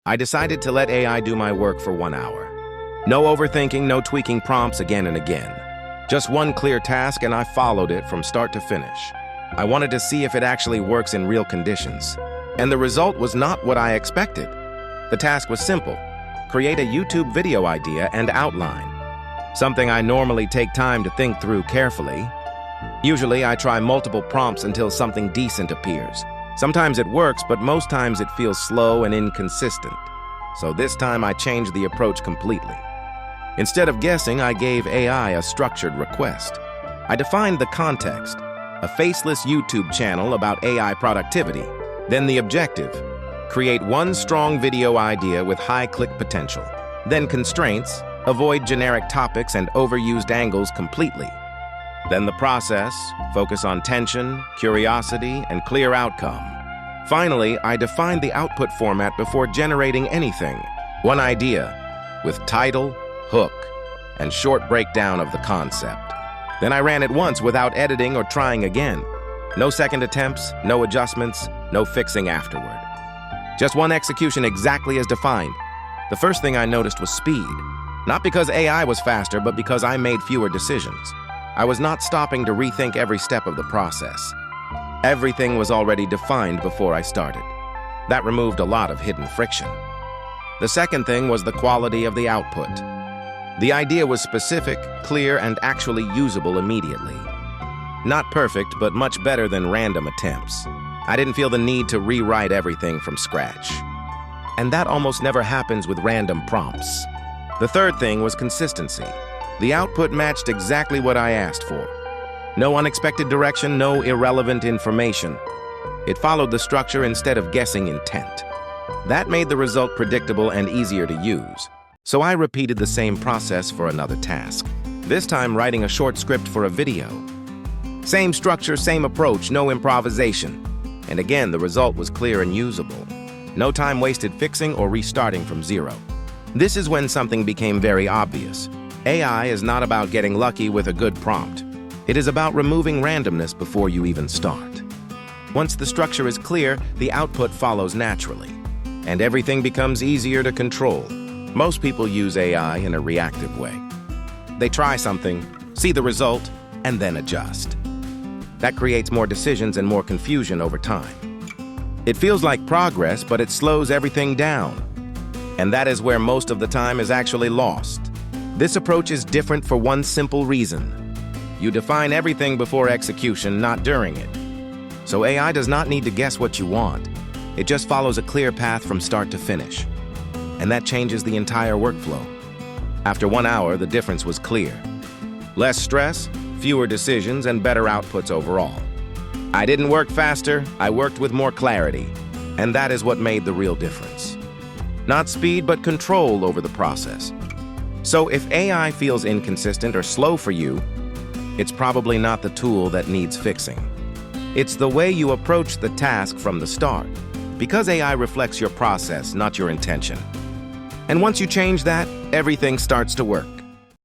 I decided to let AI do my work for 1 hour. No overthinking, no tweaking prompts again and again. Just one clear task, and I followed it from start to finish. I wanted to see if it actually works in real conditions. And the result was not what I expected. The task was simple: create a YouTube video idea and outline. Something I normally take time to think through carefully. Usually, I try multiple prompts until something decent appears. Sometimes it works, but most times it feels slow and inconsistent. So this time I changed the approach completely. Instead of guessing, I gave AI a structured request. I defined the context: a faceless YouTube channel about AI productivity. Then the objective: create one strong video idea with high click potential. Then constraints: avoid generic topics and overused angles completely. Then the process: focus on tension, curiosity, and clear outcome. Finally, I defined the output format before generating anything. One idea, with title, hook, and short breakdown of the concept. Then I ran it once without editing or trying again. No second attempts, no adjustments, no fixing afterward. Just one execution exactly as defined. The first thing I noticed was speed. Not because AI was faster, but because I made fewer decisions. I was not stopping to rethink every step of the process. Everything was already defined before I started. That removed a lot of hidden friction. The second thing was the quality of the output. The idea was specific, clear, and actually usable immediately. Not perfect, but much better than random attempts. I didn't feel the need to rewrite everything from scratch. And that almost never happens with random prompts. The third thing was consistency. The output matched exactly what I asked for. No unexpected direction, no irrelevant information. It followed the structure instead of guessing intent. That made the result predictable and easier to use. So I repeated the same process for another task. This time writing a short script for a video. Same structure, same approach, no improvisation. And again, the result was clear and usable. No time wasted fixing or restarting from zero. This is when something became very obvious. AI is not about getting lucky with a good prompt. It is about removing randomness before you even start. Once the structure is clear, the output follows naturally, and everything becomes easier to control. Most people use AI in a reactive way. They try something, see the result, and then adjust. That creates more decisions and more confusion over time. It feels like progress, but it slows everything down. And that is where most of the time is actually lost. This approach is different for one simple reason. You define everything before execution, not during it. So AI does not need to guess what you want. It just follows a clear path from start to finish. And that changes the entire workflow. After 1 hour, the difference was clear. Less stress, fewer decisions, and better outputs overall. I didn't work faster, I worked with more clarity. And that is what made the real difference. Not speed, but control over the process. So if AI feels inconsistent or slow for you, it's probably not the tool that needs fixing. It's the way you approach the task from the start, because AI reflects your process, not your intention. And once you change that, everything starts to work.